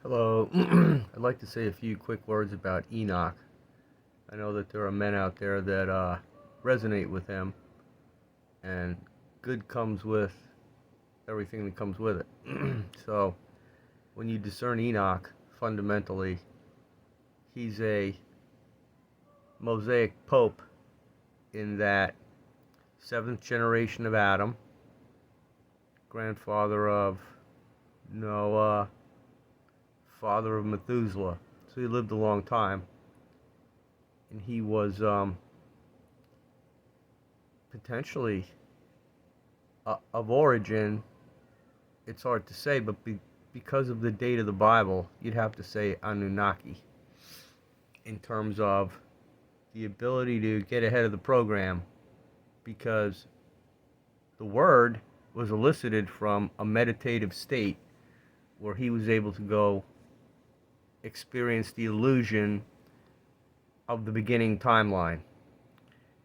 Hello. I'd like to say a few quick words about Enoch. I know that there are men out there that resonate with him, and good comes with everything that comes with it. So, when you discern Enoch, fundamentally, he's a Mosaic pope in that seventh generation of Adam, grandfather of Noah, father of Methuselah. So he lived a long time. And he was potentially of origin. It's hard to say, but because of the date of the Bible, you'd have to say Anunnaki in terms of the ability to get ahead of the program, because the word was elicited from a meditative state where he was able to go experience the illusion of the beginning timeline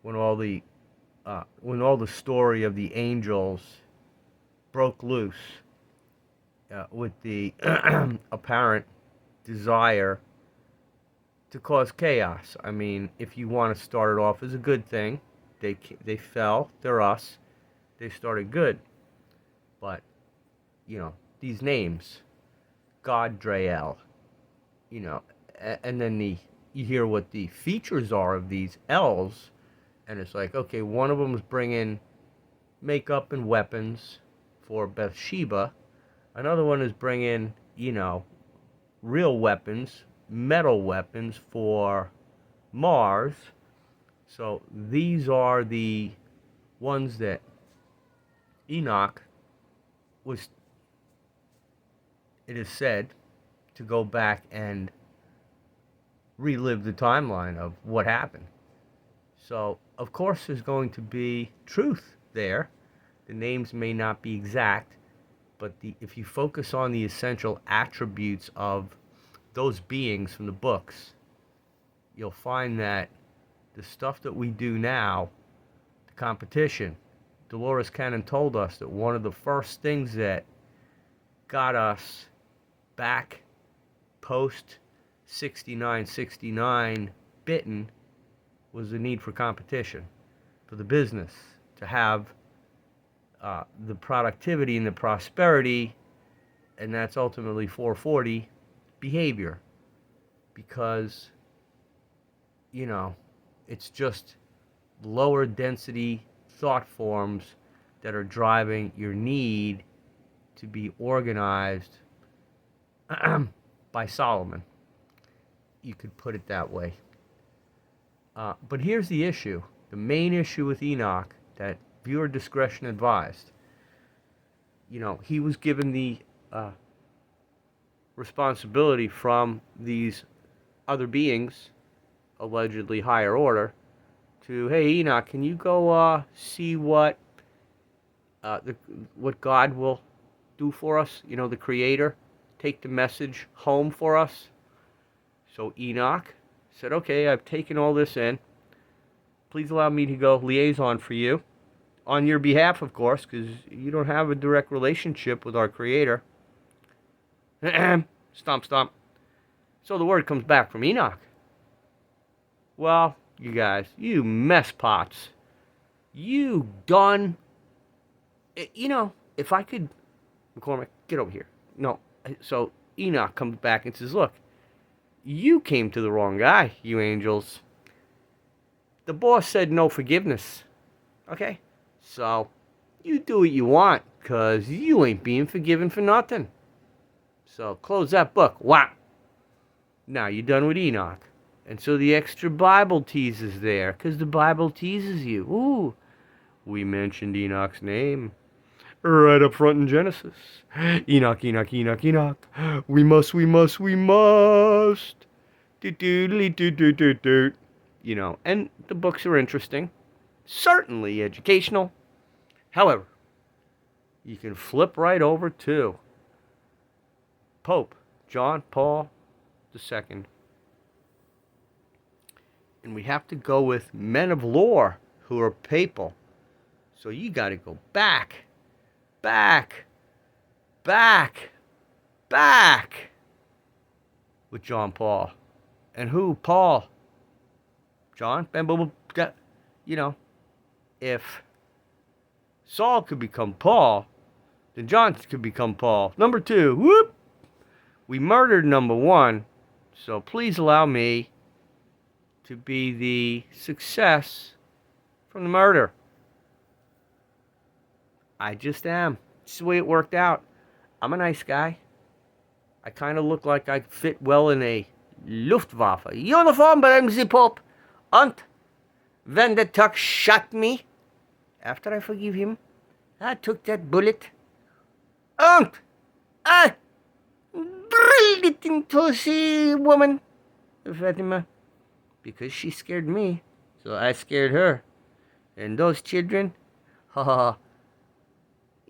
when all the story of the angels broke loose with the apparent desire to cause chaos. I mean, if you want to start it off as a good thing, they fell. They're us. They started good, but these names, Godrael, and then you hear what the features are of these elves, and it's like, okay, one of them is bringing makeup and weapons for Bathsheba. Another one is bringing, real weapons, metal weapons for Mars. So these are the ones that Enoch was, it is said, to go back and relive the timeline of what happened. So, of course, there's going to be truth there. The names may not be exact, but if you focus on the essential attributes of those beings from the books, you'll find that the stuff that we do now, the competition, Dolores Cannon told us that one of the first things that got us back post 69 bitten was the need for competition, for the business to have the productivity and the prosperity, and that's ultimately 440 behavior, because it's just lower density thought forms that are driving your need to be organized by Solomon. You could put it that way. But here's the issue. The main issue with Enoch, that viewer discretion advised. He was given the responsibility from these other beings, allegedly higher order, to, hey, Enoch, can you go see what God will do for us? The Creator, take the message home for us. So Enoch said, okay, I've taken all this in. Please allow me to go liaison for you, on your behalf, of course, because you don't have a direct relationship with our Creator. Stomp, stomp. So the word comes back from Enoch. Well, you guys, you mess pots. You done. If I could, McCormick, get over here. No. So Enoch comes back and says, look, you came to the wrong guy, you angels. The boss said no forgiveness. Okay? So, you do what you want, because you ain't being forgiven for nothing. So, close that book. Wow. Now you're done with Enoch. And so the extra Bible tease is there, because the Bible teases you. Ooh, we mentioned Enoch's name right up front in Genesis. Enoch, Enoch, Enoch, Enoch. We must. Do. And the books are interesting, certainly educational. However, you can flip right over to Pope John Paul II. And we have to go with men of lore who are papal. So you got to go back with John Paul. And who? Paul. John? You know, if Saul could become Paul, then John could become Paul. Number 2, whoop! We murdered number 1, so please allow me to be the success from the murder. I just am. It's the way it worked out. I'm a nice guy. I kind of look like I fit well in a Luftwaffe uniform, but I'm the Pope. And when the Turk shot me, after I forgive him, I took that bullet and I drilled it into the woman, Fatima, because she scared me, so I scared her. And those children, ha ha ha.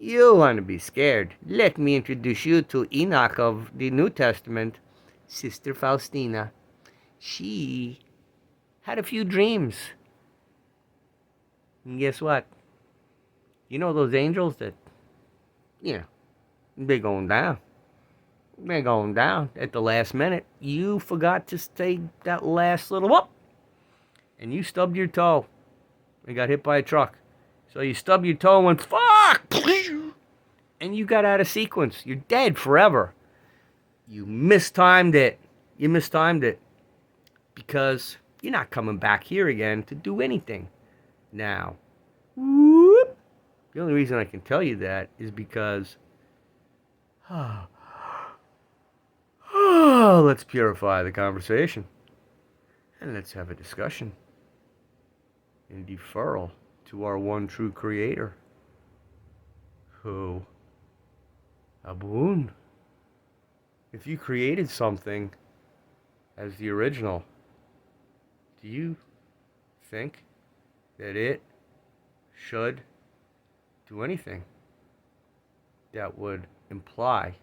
You want to be scared? Let me introduce you to Enoch of the New Testament, Sister Faustina. She had a few dreams. And guess what? You know those angels that, they're going down. They're going down at the last minute. You forgot to take that last little whoop, and you stubbed your toe and got hit by a truck. So you stubbed your toe and went, fuck! And you got out of sequence. You're dead forever. You mistimed it. You mistimed it. Because you're not coming back here again to do anything. Now, whoop, the only reason I can tell you that is because, let's purify the conversation. And let's have a discussion in deferral to our one true creator, who, Aboon, if you created something as the original, do you think that it should do anything that would imply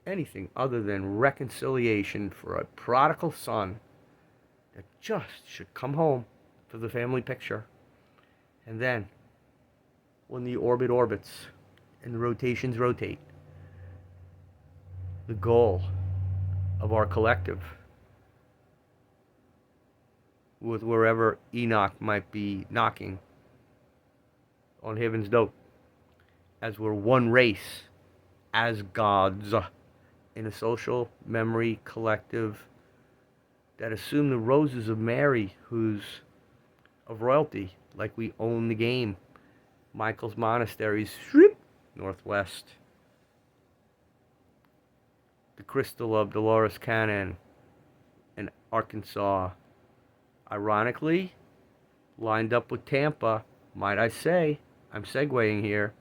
anything other than reconciliation for a prodigal son that just should come home to the family picture? And then, when the orbit orbits and the rotations rotate, the goal of our collective, with wherever Enoch might be knocking on heaven's door, as we're one race, as gods, in a social memory collective that assume the roses of Mary, who's of royalty, like we own the game. Michael's monasteries, northwest. The crystal of Dolores Cannon in Arkansas, ironically lined up with Tampa, might I say. I'm segueing here.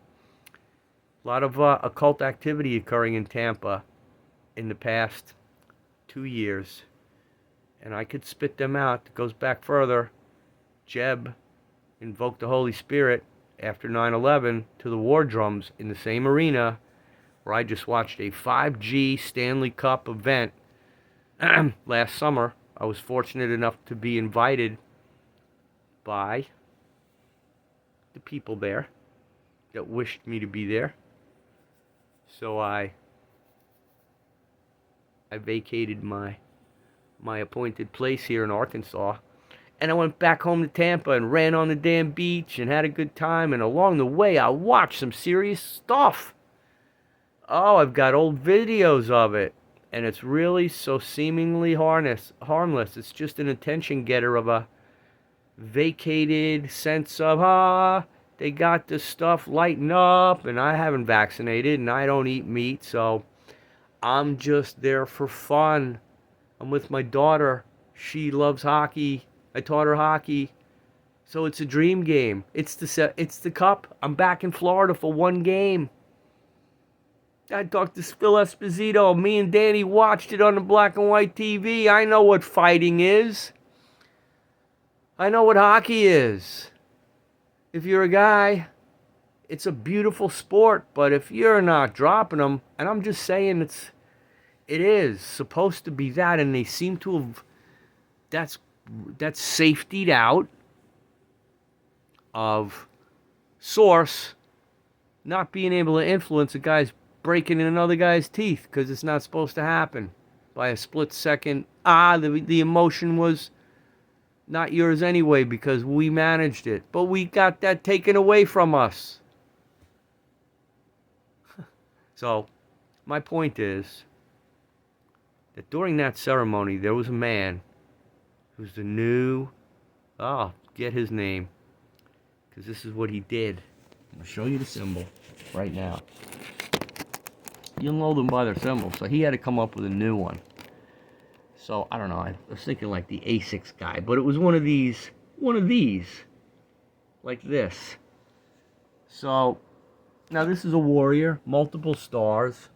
A lot of occult activity occurring in Tampa in the past 2 years, and I could spit them out. It goes back further. Jeb invoked the Holy Spirit after 9/11 to the war drums in the same arena where I just watched a 5G Stanley Cup event last summer. I was fortunate enough to be invited by the people there that wished me to be there. So I vacated my appointed place here in Arkansas, and I went back home to Tampa and ran on the damn beach and had a good time. And along the way, I watched some serious stuff. Oh, I've got old videos of it, and it's really so seemingly harmless. It's just an attention getter of a vacated sense of, they got this stuff lighting up, and I haven't vaccinated, and I don't eat meat, so I'm just there for fun. I'm with my daughter. She loves hockey. I taught her hockey. So it's a dream game. It's the cup. I'm back in Florida for one game. I talked to Phil Esposito. Me and Danny watched it on the black and white TV. I know what fighting is. I know what hockey is. If you're a guy, it's a beautiful sport. But if you're not dropping them, and I'm just saying it is supposed to be that, and they seem to have, that's safetied out of source not being able to influence a guy's breaking in another guy's teeth, because it's not supposed to happen. by a split second. The emotion was not yours anyway because we managed it. But we got that taken away from us. So, my point is that during that ceremony, there was a man who's the new... get his name. Because this is what he did. I'm going to show you the symbol right now. You'll know them by their symbol. So he had to come up with a new one. So, I don't know. I was thinking like the A6 guy. But it was one of these. Like this. So, now this is a warrior. Multiple stars.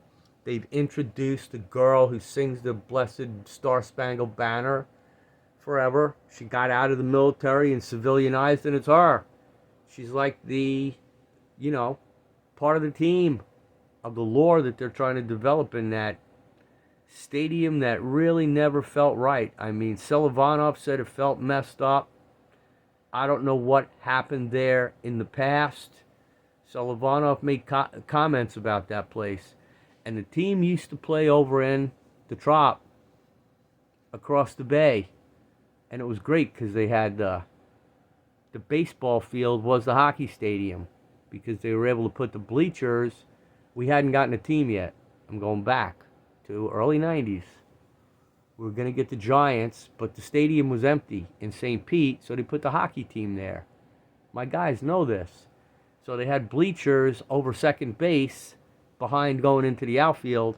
They've introduced a girl who sings the blessed Star-Spangled Banner forever. She got out of the military and civilianized, and it's her. She's like the, part of the team of the lore that they're trying to develop in that stadium that really never felt right. I mean, Selivanov said it felt messed up. I don't know what happened there in the past. Selivanov made comments about that place. And the team used to play over in the Trop, across the bay. And it was great because they had the baseball field was the hockey stadium. Because they were able to put the bleachers. We hadn't gotten a team yet. I'm going back to early 90s. We were going to get the Giants, but the stadium was empty in St. Pete, so they put the hockey team there. My guys know this. So they had bleachers over second base behind going into the outfield,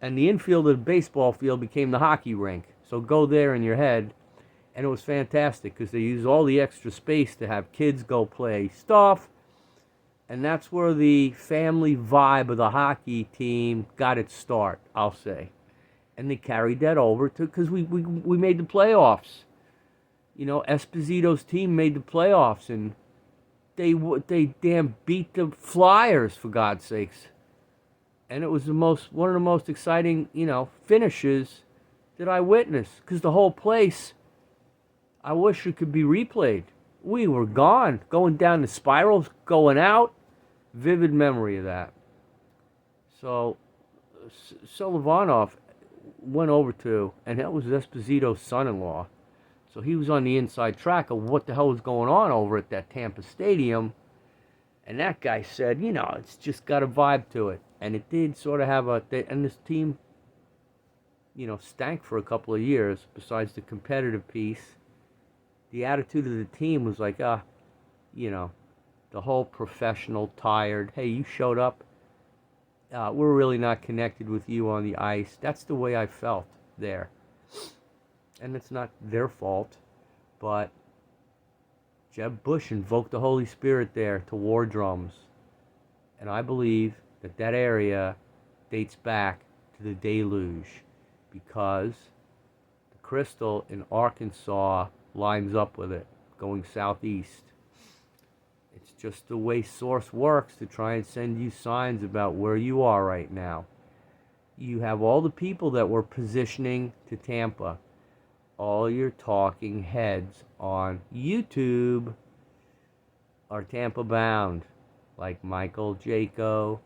and the infield of the baseball field became the hockey rink. So go there in your head, and it was fantastic because they used all the extra space to have kids go play stuff, and that's where the family vibe of the hockey team got its start, I'll say. And they carried that over to, because we made the playoffs. Esposito's team made the playoffs, and they damn beat the Flyers, for God's sakes. And it was one of the most exciting, finishes that I witnessed. Because the whole place, I wish it could be replayed. We were gone, going down the spirals, going out. Vivid memory of that. So, Selivanov went over to, and that was Esposito's son-in-law. So he was on the inside track of what the hell was going on over at that Tampa stadium. And that guy said, it's just got a vibe to it. And it did sort of have and this team, stank for a couple of years, besides the competitive piece. The attitude of the team was like, the whole professional, tired, hey, you showed up. We're really not connected with you on the ice. That's the way I felt there. And it's not their fault, but Jeb Bush invoked the Holy Spirit there to war drums. And I believe that area dates back to the deluge because the crystal in Arkansas lines up with it, going southeast. It's just the way Source works to try and send you signs about where you are right now. You have all the people that were positioning to Tampa. All your talking heads on YouTube are Tampa bound. Like Michael Jaco,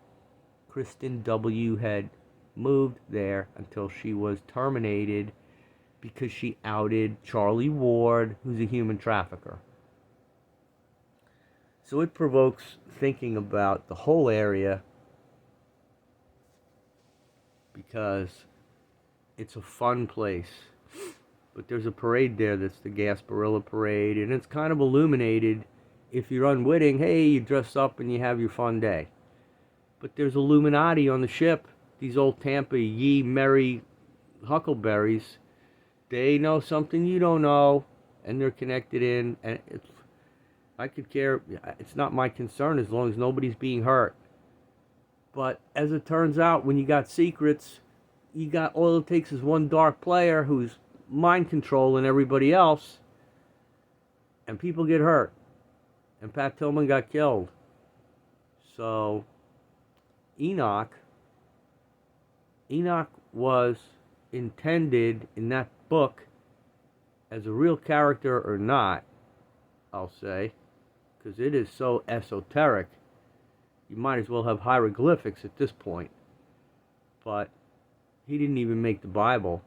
Kristen W. had moved there until she was terminated because she outed Charlie Ward, who's a human trafficker. So it provokes thinking about the whole area because it's a fun place. But there's a parade there that's the Gasparilla Parade, and it's kind of illuminated. If you're unwitting, hey, you dress up and you have your fun day. But there's Illuminati on the ship. These old Tampa ye merry huckleberries, they know something you don't know, and they're connected in, and I could care, it's not my concern as long as nobody's being hurt. But as it turns out, when you got secrets, all it takes is one dark player who's mind controlling everybody else, and people get hurt. And Pat Tillman got killed. So, Enoch was intended in that book as a real character or not, I'll say, because it is so esoteric. You might as well have hieroglyphics at this point. But He didn't even make the Bible,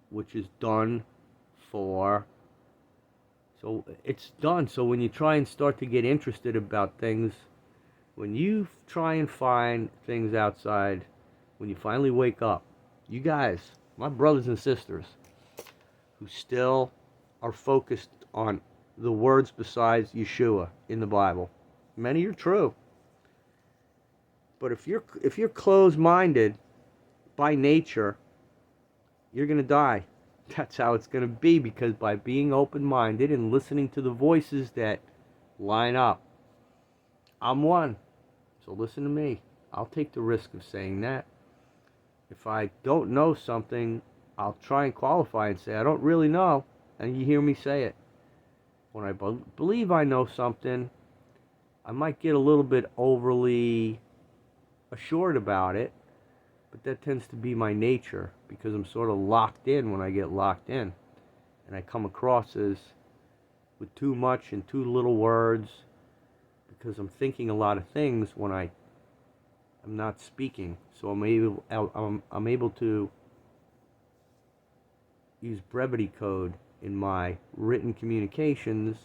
which is done for. So it's done. So when you try and start to get interested about things, when you try and find things outside, when you finally wake up, you guys, my brothers and sisters, who still are focused on the words besides Yeshua in the Bible, many are true. But if you're closed-minded by nature, you're going to die. That's how it's going to be, because by being open-minded and listening to the voices that line up, I'm one. So listen to me. I'll take the risk of saying that. If I don't know something, I'll try and qualify and say, I don't really know. And you hear me say it. When I believe I know something, I might get a little bit overly assured about it. But that tends to be my nature, because I'm sort of locked in when I get locked in. And I come across as with too much and too little words, because I'm thinking a lot of things when I'm not speaking. So I'm able to use brevity code in my written communications,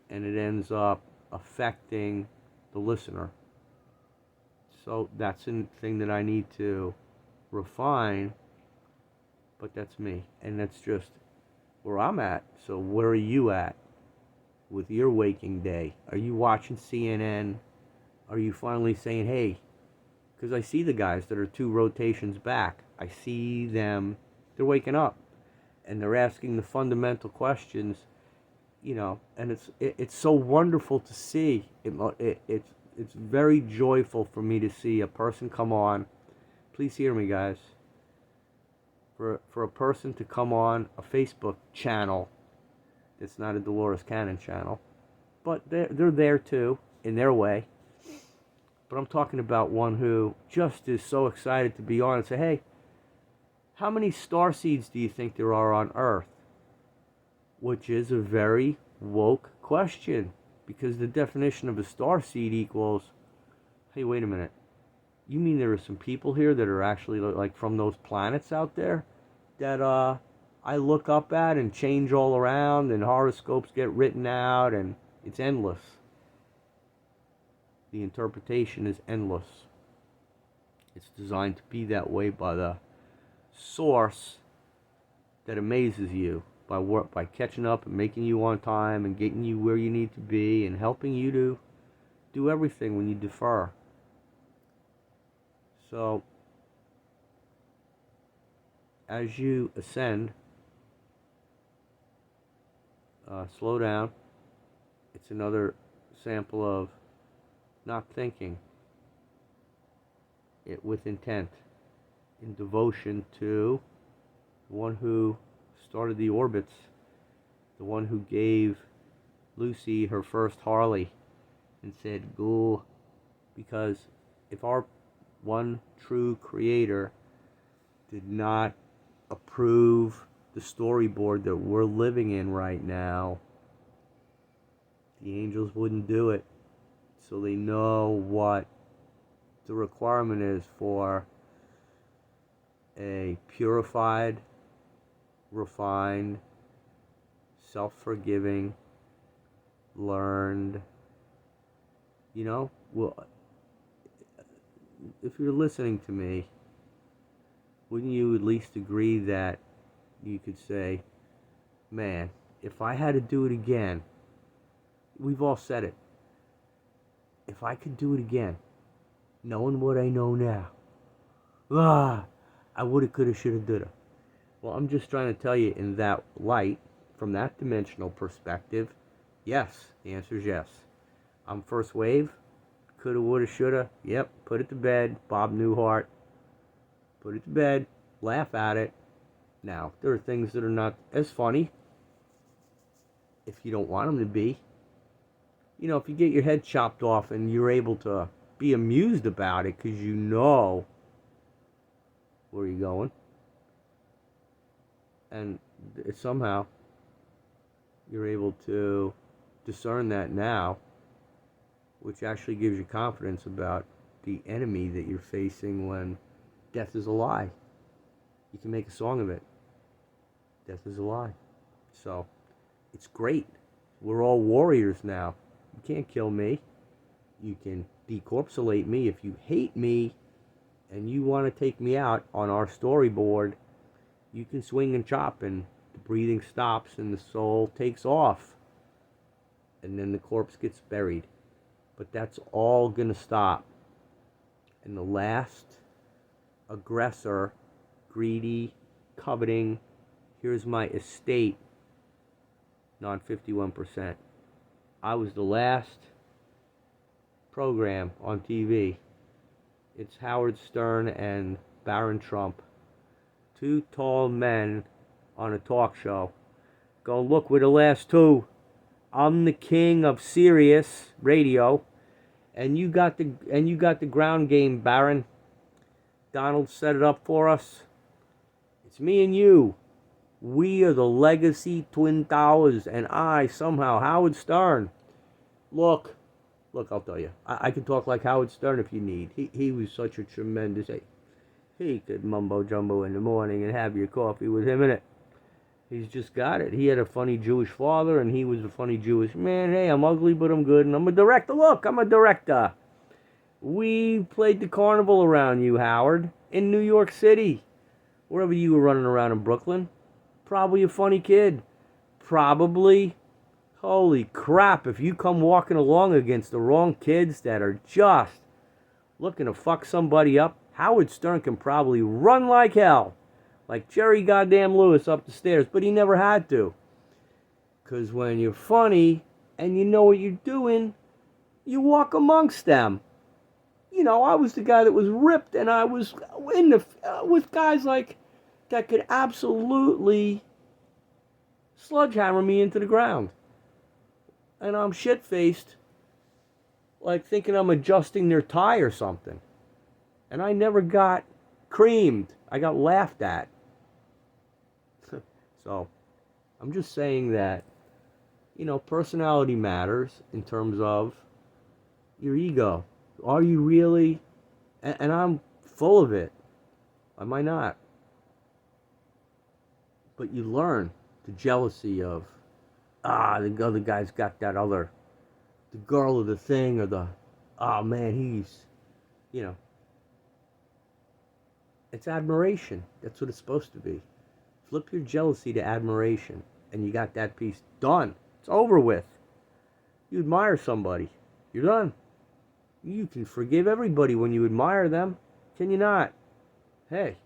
and it ends up affecting the listener. So that's a thing that I need to refine, but that's me, and that's just where I'm at. So where are you at with your waking day? Are you watching CNN? Are you finally saying, hey, because I see the guys that are 2 rotations back, I see them, they're waking up, and they're asking the fundamental questions, and it's so wonderful to see. It's very joyful for me to see a person come on. Please hear me, guys. For a person to come on a Facebook channel, it's not a Dolores Cannon channel, but they're there too, in their way. But I'm talking about one who just is so excited to be on and say, hey, how many star seeds do you think there are on Earth? Which is a very woke question, because the definition of a star seed equals, hey, wait a minute. You mean there are some people here that are actually like from those planets out there that I look up at and change all around, and horoscopes get written out, and it's endless. The interpretation is endless. It's designed to be that way by the source that amazes you by catching up and making you on time and getting you where you need to be and helping you to do everything when you defer. So as you ascend, slow down. It's another sample of not thinking it with intent, in devotion to the one who started the orbits, the one who gave Lucy her first Harley and said, go, because if our one true creator did not approve the storyboard that we're living in right now, the angels wouldn't do it. So they know what the requirement is for a purified, refined, self-forgiving, learned, well, if you're listening to me, wouldn't you at least agree that you could say, man, if I had to do it again, we've all said it, if I could do it again, knowing what I know now, I woulda, coulda, shoulda, dulda. Well, I'm just trying to tell you in that light, from that dimensional perspective, yes, the answer is yes. I'm first wave, coulda, woulda, shoulda, yep, put it to bed, Bob Newhart, put it to bed, laugh at it. Now, there are things that are not as funny, if you don't want them to be. If you get your head chopped off and you're able to be amused about it because you know where you're going, and somehow you're able to discern that now, which actually gives you confidence about the enemy that you're facing when death is a lie. You can make a song of it. Death is a lie. So, it's great. We're all warriors now. You can't kill me. You can decorpsulate me if you hate me and you want to take me out on our storyboard. You can swing and chop and the breathing stops and the soul takes off. And then the corpse gets buried. But that's all going to stop. And the last aggressor, greedy, coveting, here's my estate, non 51%. I was the last program on TV. It's Howard Stern and Barron Trump. Two tall men on a talk show. Go look, we're the last two. I'm the king of Sirius radio, and you got the ground game, Barron. Donald set it up for us. It's me and you. We are the legacy Twin Towers, and I, somehow, Howard Stern. Look, I'll tell you. I can talk like Howard Stern if you need. He was such a tremendous... He could mumbo-jumbo in the morning and have your coffee with him in it. He's just got it. He had a funny Jewish father, and he was a funny Jewish man. Hey, I'm ugly, but I'm good, and I'm a director. Look, I'm a director. We played the carnival around you, Howard, in New York City. Wherever you were running around in Brooklyn. Probably a funny kid. Probably. Holy crap, if you come walking along against the wrong kids that are just looking to fuck somebody up, Howard Stern can probably run like hell. Like Jerry goddamn Lewis up the stairs, but he never had to. Because when you're funny and you know what you're doing, you walk amongst them. You know, I was the guy that was ripped, and I was in the with guys like that could absolutely sledgehammer me into the ground. And I'm shit-faced, like thinking I'm adjusting their tie or something. And I never got creamed. I got laughed at. So, I'm just saying that, you know, personality matters in terms of your ego. Are you really? And I'm full of it. I might not. But you learn the jealousy of, the other guy's got that other, the girl or the thing or the, oh man, he's, you know. It's admiration. That's what it's supposed to be. Flip your jealousy to admiration, and you got that piece done. It's over with. You admire somebody, you're done. You can forgive everybody when you admire them, can you not? Hey,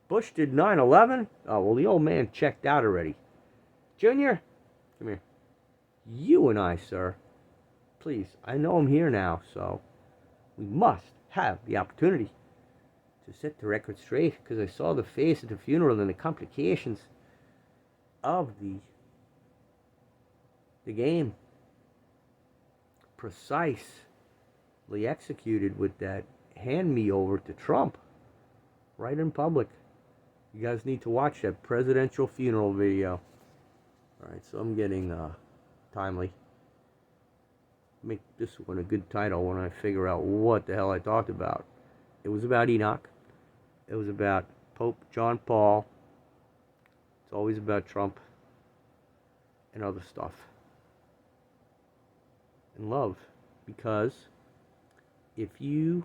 Bush did 9/11? Oh, well, the old man checked out already. Junior, come here. You and I, sir, please, I know I'm here now, so we must have the opportunity to set the record straight, because I saw the face at the funeral and the complications of the game. Precisely executed with that hand me over to Trump right in public. You guys need to watch that presidential funeral video. Alright, so I'm getting timely. Make this one a good title when I figure out what the hell I talked about. It was about Enoch. It was about Pope John Paul. It's always about Trump and other stuff. And love. Because if you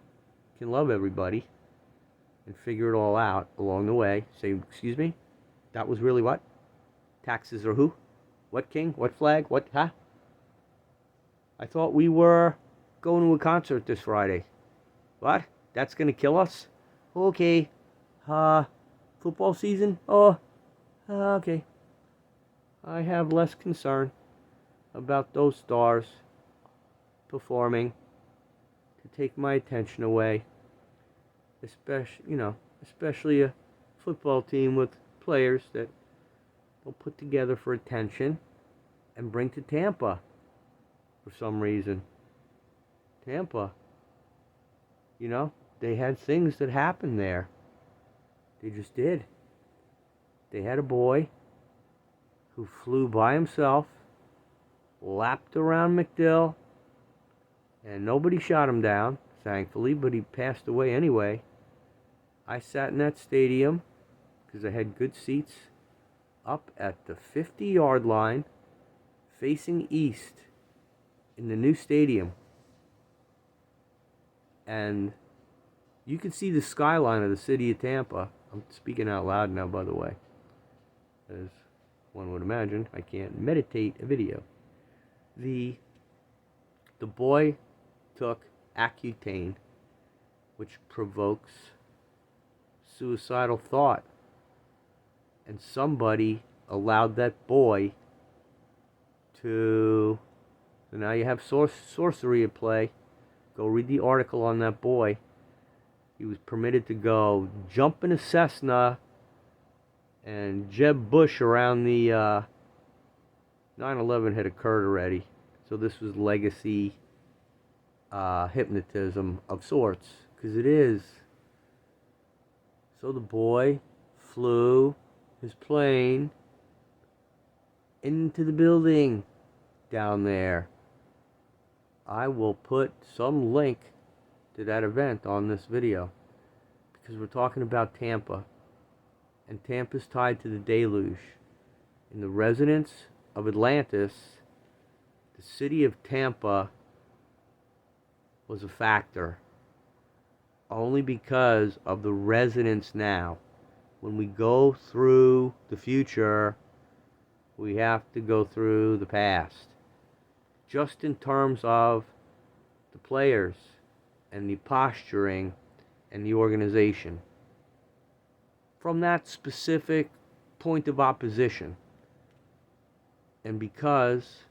can love everybody and figure it all out along the way, say, excuse me, that was really what? Taxes are who? What king? What flag? What? Huh? I thought we were going to a concert this Friday. What? That's going to kill us? Okay. Football season? Oh, okay. I have less concern about those stars performing to take my attention away. Especially a football team with players that they'll put together for attention and bring to Tampa for some reason. Tampa, they had things that happened there. They just did. They had a boy who flew by himself, lapped around MacDill, and nobody shot him down, thankfully, but he passed away anyway. I sat in that stadium because they had good seats up at the 50-yard line facing east in the new stadium. And you could see the skyline of the city of Tampa. I'm speaking out loud now, by the way. As one would imagine, I can't meditate a video. The boy took Accutane, which provokes suicidal thought. And somebody allowed that boy to... So now you have sorcery at play. Go read the article on that boy. He was permitted to go jump in a Cessna and Jeb Bush around the 9/11 had occurred already. So this was legacy hypnotism of sorts, because it is. So the boy flew his plane into the building down there. I will put some link to that event on this video, because we're talking about Tampa, and Tampa's tied to the deluge. And the residents of Atlantis, the city of Tampa was a factor only because of the residents now. When we go through the future, we have to go through the past, just in terms of the players and the posturing and the organization from that specific point of opposition. And because